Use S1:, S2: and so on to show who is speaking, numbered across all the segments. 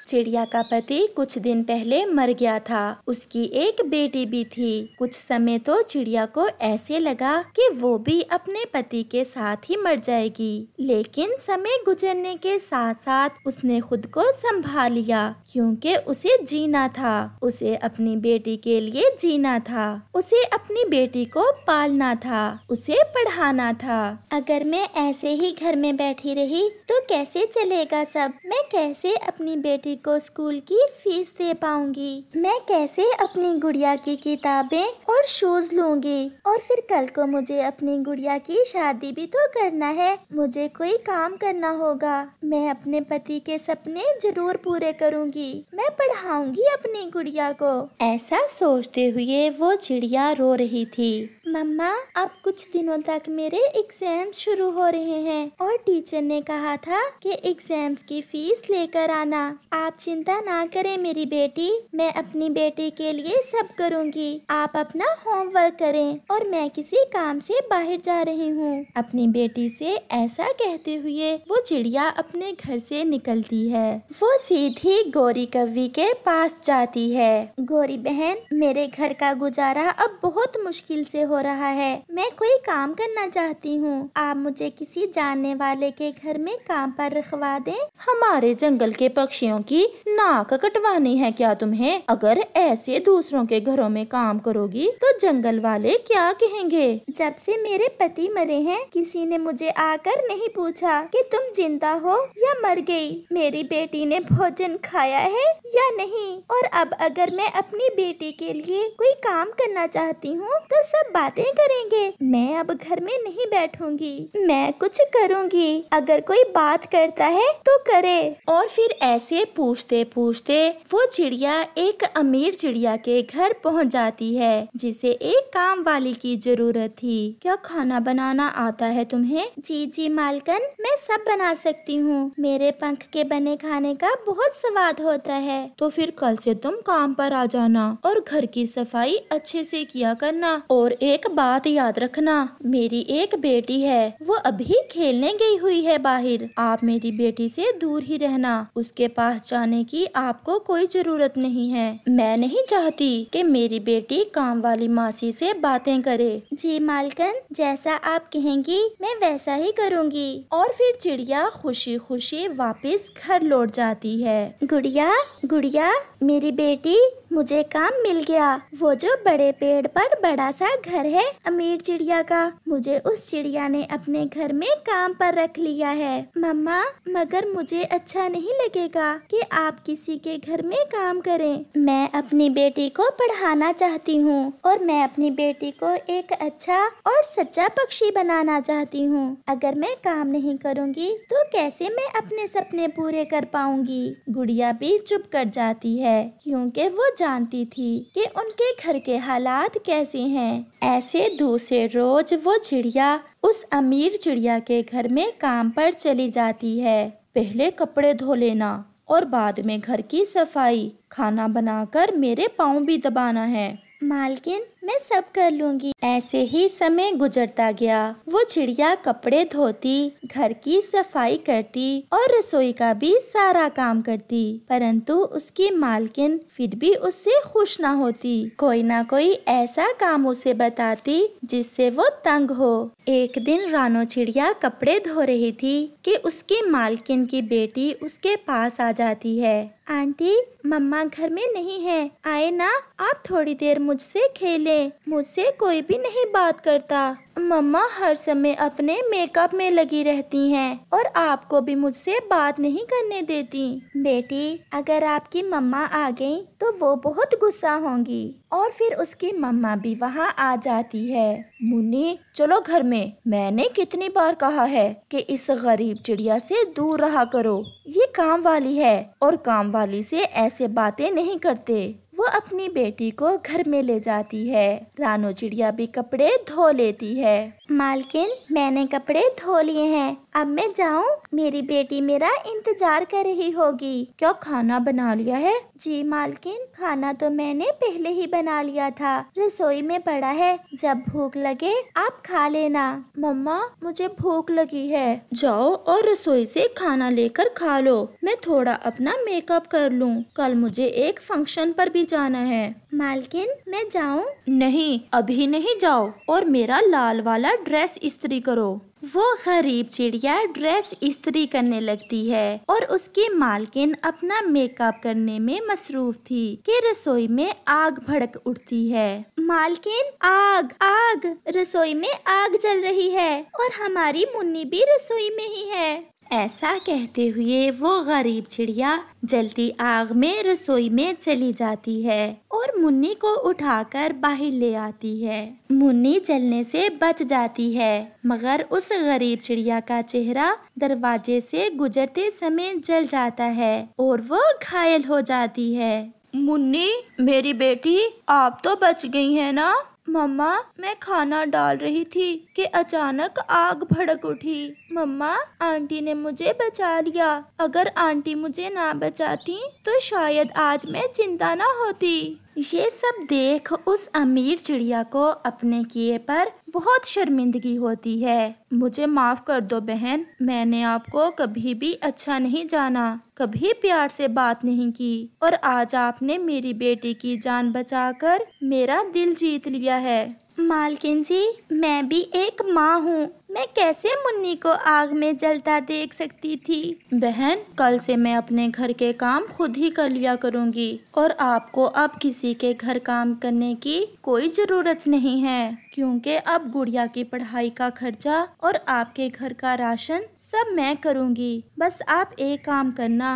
S1: चिड़िया का पति कुछ दिन पहले मर गया था। उसकी एक बेटी भी थी। कुछ समय तो चिड़िया को ऐसे लगा कि वो भी अपने पति के साथ ही मर जाएगी, लेकिन समय गुजरने के साथ साथ उसने खुद को संभाल लिया, क्योंकि उसे जीना था। उसे अपनी बेटी के लिए जीना था, उसे अपनी बेटी को पालना था, उसे पढ़ाना था। अगर मैं ऐसे ही घर में बैठी रही तो कैसे चलेगा सब? मैं कैसे अपनी बेटी को स्कूल की फीस दे पाऊंगी? मैं कैसे अपनी गुड़िया की किताबें और शूज लूंगी? और फिर कल को मुझे अपनी गुड़िया की शादी भी तो करना है। मुझे कोई काम करना होगा। मैं अपने पति के सपने जरूर पूरे करूंगी। मैं पढ़ाऊंगी अपनी गुड़िया को। ऐसा सोचते हुए वो चिड़िया रो रही थी। मम्मा, अब कुछ दिनों तक मेरे एग्जाम शुरू हो रहे हैं और टीचर ने कहा था कि एग्जाम्स की फीस लेकर आना। आप चिंता ना करें मेरी बेटी, मैं अपनी बेटी के लिए सब करूंगी। आप अपना होमवर्क करें और मैं किसी काम से बाहर जा रही हूँ। अपनी बेटी से ऐसा कहते हुए वो चिड़िया अपने घर से निकलती है। वो सीधी गौरी कव्वी के पास जाती है। गौरी बहन, मेरे घर का गुजारा अब बहुत मुश्किल से हो रहा है। मैं कोई काम करना चाहती हूँ। आप मुझे किसी जानने वाले के घर में काम पर रखवा दें।
S2: हमारे जंगल के पक्षियों की नाक कटवानी है क्या तुम्हें? अगर ऐसे दूसरों के घरों में काम करोगी तो जंगल वाले क्या कहेंगे?
S1: जब से मेरे पति मरे हैं, किसी ने मुझे आकर नहीं पूछा कि तुम जिंदा हो या मर गई, मेरी बेटी ने भोजन खाया है या नहीं। और अब अगर मैं अपनी बेटी के लिए कोई काम करना चाहती हूँ तो सब बातें करेंगे। मैं अब घर में नहीं बैठूंगी, मैं कुछ करूँगी। अगर कोई बात करता है तो करे।
S2: और फिर ऐसे पूछते पूछते वो चिड़िया एक अमीर चिड़िया के घर पहुंच जाती है, जिसे एक काम वाली की जरूरत थी। क्या खाना बनाना आता है तुम्हें?
S1: जी जी मालकन, मैं सब बना सकती हूँ। मेरे पंख के बने खाने का बहुत स्वाद होता है।
S2: तो फिर कल से तुम काम पर आ जाना और घर की सफाई अच्छे से किया करना। और एक बात याद रखना, मेरी एक बेटी है, वो अभी खेलने गई हुई है बाहर। आप मेरी बेटी से दूर ही रहना। उसके पास जाने की आपको कोई जरूरत नहीं है। मैं नहीं चाहती कि मेरी बेटी काम वाली मासी से बातें करे।
S1: जी मालकन, जैसा आप कहेंगी मैं वैसा ही करूँगी।
S2: और फिर चिड़िया खुशी खुशी वापस घर लौट जाती है।
S1: गुड़िया, गुड़िया, मेरी बेटी, मुझे काम मिल गया। वो जो बड़े पेड़ पर बड़ा सा घर है अमीर चिड़िया का, मुझे उस चिड़िया ने अपने घर में काम पर रख लिया है। मम्मा, मगर मुझे अच्छा नहीं लगेगा कि आप किसी के घर में काम करें। मैं अपनी बेटी को पढ़ाना चाहती हूँ और मैं अपनी बेटी को एक अच्छा और सच्चा पक्षी बनाना चाहती हूँ। अगर मैं काम नहीं करूँगी तो कैसे मैं अपने सपने पूरे कर पाऊंगी?
S2: गुड़िया भी चुप कर जाती है, क्योंकि वो जानती थी कि उनके घर के हालात कैसे हैं। ऐसे दूसरे रोज वो चिड़िया उस अमीर चिड़िया के घर में काम पर चली जाती है। पहले कपड़े धो लेना और बाद में घर की सफाई, खाना बनाकर मेरे पाँव भी दबाना है।
S1: मालकिन, मैं सब कर लूंगी।
S2: ऐसे ही समय गुजरता गया। वो चिड़िया कपड़े धोती, घर की सफाई करती और रसोई का भी सारा काम करती, परंतु उसकी मालकिन फिर भी उससे खुश ना होती। कोई ना कोई ऐसा काम उसे बताती जिससे वो तंग हो। एक दिन रानो चिड़िया कपड़े धो रही थी कि उसकी मालकिन की बेटी उसके पास आ जाती है।
S1: आंटी, मम्मा घर में नहीं है, आए ना, आप थोड़ी देर मुझसे खेलें। मुझसे कोई भी नहीं बात करता।
S2: मम्मा हर समय अपने मेकअप में लगी रहती हैं और आपको भी मुझसे बात नहीं करने देती।
S1: बेटी, अगर आपकी मम्मा आ गई तो वो बहुत गुस्सा होंगी।
S2: और फिर उसकी मम्मा भी वहाँ आ जाती है। मुन्नी, चलो घर में। मैंने कितनी बार कहा है कि इस गरीब चिड़िया से दूर रहा करो। ये काम वाली है और काम वाली से ऐसे बातें नहीं करते। वो अपनी बेटी को घर में ले जाती है। रानो चिड़िया भी कपड़े धो लेती है।
S1: मालकिन, मैंने कपड़े धो लिए हैं, अब मैं जाऊं? मेरी बेटी मेरा इंतजार कर रही होगी।
S2: क्या खाना बना लिया है?
S1: जी मालकिन, खाना तो मैंने पहले ही बना लिया था, रसोई में पड़ा है, जब भूख लगे आप खा लेना।
S2: मम्मा, मुझे भूख लगी है। जाओ और रसोई से खाना लेकर खा लो। मैं थोड़ा अपना मेकअप कर लूं, कल मुझे एक फंक्शन पर भी जाना है।
S1: मालकिन, मैं जाऊं?
S2: नहीं, अभी नहीं जाओ, और मेरा लाल वाला ड्रेस इस्त्री करो।
S1: वो गरीब चिड़िया ड्रेस इस्त्री करने लगती है और उसकी मालकिन अपना मेकअप करने में मसरूफ थी कि रसोई में आग भड़क उठती है। मालकिन, आग आग, रसोई में आग जल रही है और हमारी मुन्नी भी रसोई में ही है। ऐसा कहते हुए वो गरीब चिड़िया जलती आग में रसोई में चली जाती है और मुन्नी को उठाकर बाहर ले आती है। मुन्नी जलने से बच जाती है, मगर उस गरीब चिड़िया का चेहरा दरवाजे से गुजरते समय जल जाता है और वो घायल हो जाती है।
S2: मुन्नी, मेरी बेटी, आप तो बच गई हैं ना? मम्मा, मैं खाना डाल रही थी कि अचानक आग भड़क उठी। मम्मा, आंटी ने मुझे बचा लिया। अगर आंटी मुझे ना बचाती तो शायद आज मैं जिंदा ना होती।
S1: ये सब देख उस अमीर चिड़िया को अपने किए पर बहुत शर्मिंदगी होती है।
S2: मुझे माफ कर दो बहन, मैंने आपको कभी भी अच्छा नहीं जाना, कभी प्यार से बात नहीं की, और आज आपने मेरी बेटी की जान बचाकर मेरा दिल जीत लिया है।
S1: मालकिन जी, मैं भी एक माँ हूँ, मैं कैसे मुन्नी को आग में जलता देख सकती थी?
S2: बहन, कल से मैं अपने घर के काम खुद ही कर लिया करूँगी और आपको अब किसी के घर काम करने की कोई जरूरत नहीं है, क्योंकि अब गुड़िया की पढ़ाई का खर्चा और आपके घर का राशन सब मैं करूँगी। बस आप एक काम करना।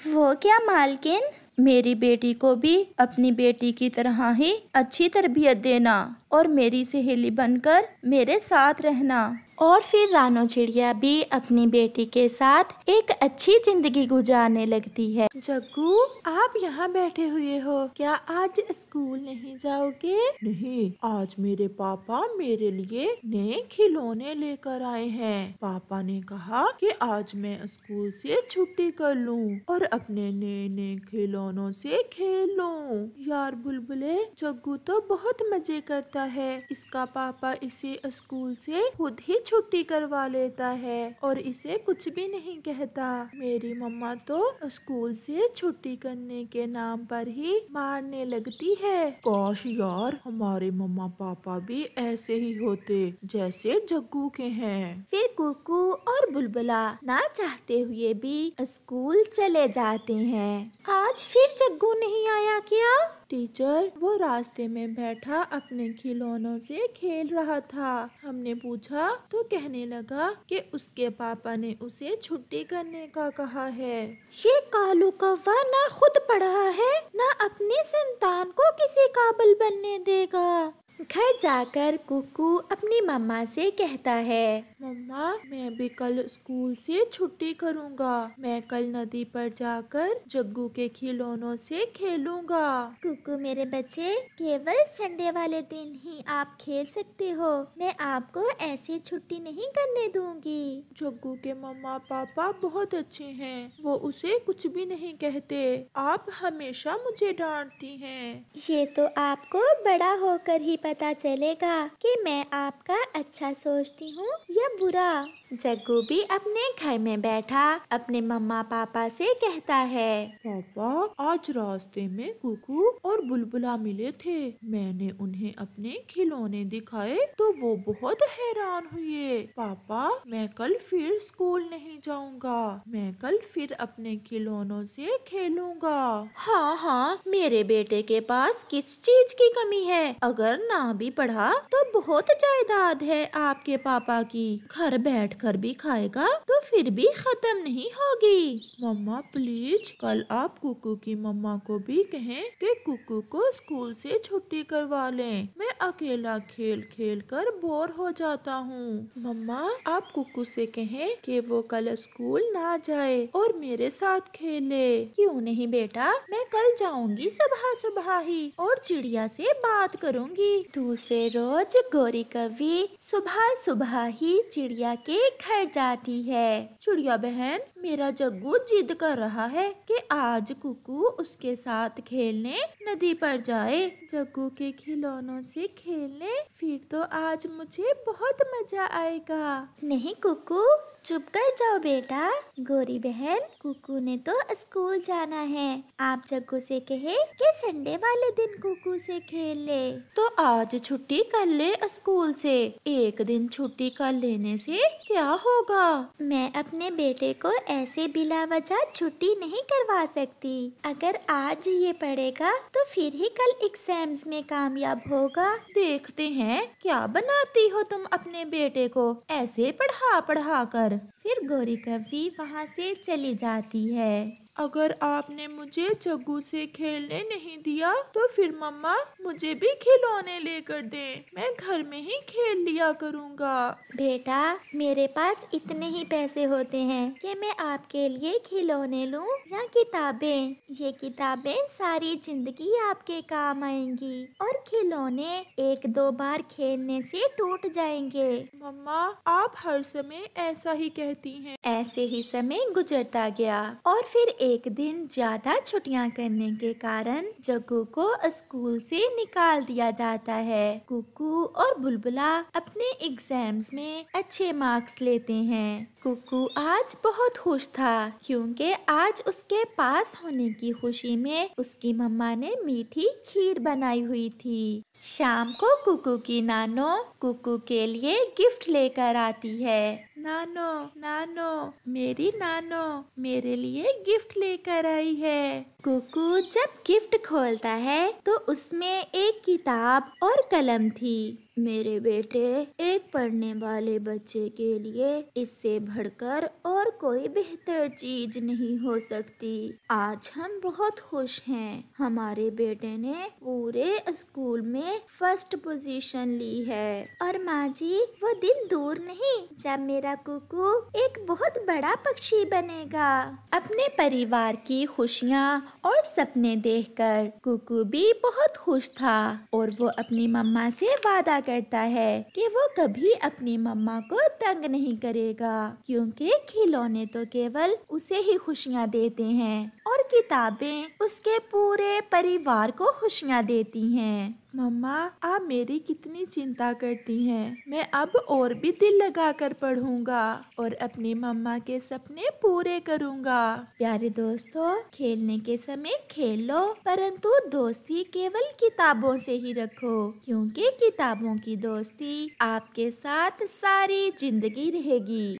S1: वो क्या मालकिन?
S2: मेरी बेटी को भी अपनी बेटी की तरह ही अच्छी तरबियत देना और मेरी सहेली बनकर मेरे साथ रहना।
S1: और फिर रानो चिड़िया भी अपनी बेटी के साथ एक अच्छी जिंदगी गुजारने लगती है।
S3: जग्गू, आप यहाँ बैठे हुए हो, क्या आज स्कूल नहीं जाओगे? नहीं, आज मेरे पापा मेरे लिए नए खिलौने लेकर आए हैं। पापा ने कहा कि आज मैं स्कूल से छुट्टी कर लूँ और अपने नए नए खिलौनों से खेल लूँ। यार बुलबुले, जग्गू तो बहुत मजे करता है। इसका पापा इसे स्कूल से खुद ही छुट्टी करवा लेता है और इसे कुछ भी नहीं कहता। मेरी मम्मा तो स्कूल से छुट्टी करने के नाम पर ही मारने लगती है। काश यार, हमारे मम्मा पापा भी ऐसे ही होते जैसे जग्गू के हैं।
S1: फिर कुकू और बुलबुला ना चाहते हुए भी स्कूल चले जाते हैं। आज फिर जग्गू नहीं आया क्या?
S3: टीचर, वो रास्ते में बैठा अपने खिलौनों से खेल रहा था। हमने पूछा तो कहने लगा कि उसके पापा ने उसे छुट्टी करने का कहा है।
S1: ये कालू कौवा ना खुद पढ़ा है, ना अपनी संतान को किसी काबिल बनने देगा। घर जाकर कुकू अपनी मम्मा से कहता है,
S3: मम्मा, मैं भी कल स्कूल से छुट्टी करूँगा। मैं कल नदी पर जाकर जग्गू के खिलौनों से खेलूँगा।
S1: कुकू मेरे बच्चे, केवल संडे वाले दिन ही आप खेल सकते हो, मैं आपको ऐसी छुट्टी नहीं करने दूंगी।
S3: जग्गू के मम्मा पापा बहुत अच्छे हैं, वो उसे कुछ भी नहीं कहते। आप हमेशा मुझे डांटती हैं।
S1: ये तो आपको बड़ा होकर ही पता चलेगा कि मैं आपका अच्छा सोचती हूँ या बुरा। जग्गू भी अपने घर में बैठा अपने मम्मा पापा से कहता है,
S3: पापा, आज रास्ते में कुकू और बुलबुला मिले थे। मैंने उन्हें अपने खिलौने दिखाए तो वो बहुत हैरान हुए। पापा, मैं कल फिर स्कूल नहीं जाऊंगा, मैं कल फिर अपने खिलौनों से खेलूंगा।
S2: हाँ हाँ, मेरे बेटे के पास किस चीज की कमी है? अगर ना भी पढ़ा तो बहुत जायदाद है आपके पापा की, घर बैठ कर भी खाएगा तो फिर भी खत्म नहीं होगी।
S3: मम्मा प्लीज, कल आप कुकू की मम्मा को भी कहें कि कुकू को स्कूल से छुट्टी करवा लें। मैं अकेला खेल खेल कर बोर हो जाता हूँ। मम्मा, आप कुकू से कहें कि वो कल स्कूल ना जाए और मेरे साथ खेले।
S2: क्यों नहीं बेटा, मैं कल जाऊंगी सुबह सुबह ही और चिड़िया से बात करूंगी
S1: दूसरे रोज गौरी कौवी सुबह सुबह ही चिड़िया के घर जाती है।
S3: चिड़िया बहन, मेरा जग्गू जिद कर रहा है कि आज कुकू उसके साथ खेलने नदी पर जाए, जग्गू के खिलौनों से खेलने। फिर तो आज मुझे बहुत मजा आएगा।
S1: नहीं कुकू, चुप कर जाओ बेटा। गौरी बहन, कुकू ने तो स्कूल जाना है। आप जग्गू से कहे कि संडे वाले दिन कुकू से खेल ले।
S3: तो आज छुट्टी कर ले स्कूल से। एक दिन छुट्टी कर लेने से क्या होगा?
S1: मैं अपने बेटे को ऐसे बिला वजह छुट्टी नहीं करवा सकती। अगर आज ये पढ़ेगा तो फिर ही कल एग्जाम्स में कामयाब होगा।
S3: देखते हैं क्या बनाती हो तुम अपने बेटे को ऐसे पढ़ा कर।
S1: फिर गौरी कौवी वहाँ से चली जाती है।
S3: अगर आपने मुझे जग्गू से खेलने नहीं दिया तो फिर मम्मा मुझे भी खिलौने लेकर दे, मैं घर में ही खेल लिया करूँगा।
S1: बेटा, मेरे पास इतने ही पैसे होते हैं कि मैं आपके लिए खिलौने लूं या किताबें। ये किताबें सारी जिंदगी आपके काम आएंगी और खिलौने एक दो बार खेलने से टूट जाएंगे।
S3: मम्मा, आप हर समय ऐसा ही कहती हैं।
S1: ऐसे ही समय गुजरता गया और फिर एक दिन ज्यादा छुट्टियां करने के कारण जग्गू को स्कूल से निकाल दिया जाता है। कुकू और बुलबुला अपने एग्जाम्स में अच्छे मार्क्स लेते हैं। कुकू आज बहुत खुश था क्योंकि आज उसके पास होने की खुशी में उसकी मम्मा ने मीठी खीर बनाई हुई थी। शाम को कुकू की नानो कुकू के लिए गिफ्ट लेकर आती है।
S3: नानो, नानो, मेरी नानो मेरे लिए गिफ्ट लेकर आई है।
S1: कुकू जब गिफ्ट खोलता है तो उसमें एक किताब और कलम थी।
S2: मेरे बेटे, एक पढ़ने वाले बच्चे के लिए इससे बढ़कर और कोई बेहतर चीज नहीं हो सकती। आज हम बहुत खुश हैं। हमारे बेटे ने पूरे स्कूल में फर्स्ट पोजीशन ली है।
S1: और माँ जी, वो दिन दूर नहीं जब मेरा कुकू एक बहुत बड़ा पक्षी बनेगा।
S2: अपने परिवार की खुशियाँ और सपने देखकर कुकू भी बहुत खुश था और वो अपनी मम्मा से वादा करता है कि वो कभी अपनी मम्मा को तंग नहीं करेगा क्योंकि खिलौने तो केवल उसे ही खुशियाँ देते हैं और किताबें उसके पूरे परिवार को खुशियाँ देती हैं।
S3: मम्मा, आप मेरी कितनी चिंता करती हैं। मैं अब और भी दिल लगाकर पढ़ूंगा और अपनी मम्मा के सपने पूरे करूंगा।
S2: प्यारे दोस्तों, खेलने के समय खेल लो, परंतु दोस्ती केवल किताबों से ही रखो क्योंकि किताबों की दोस्ती आपके साथ सारी जिंदगी रहेगी।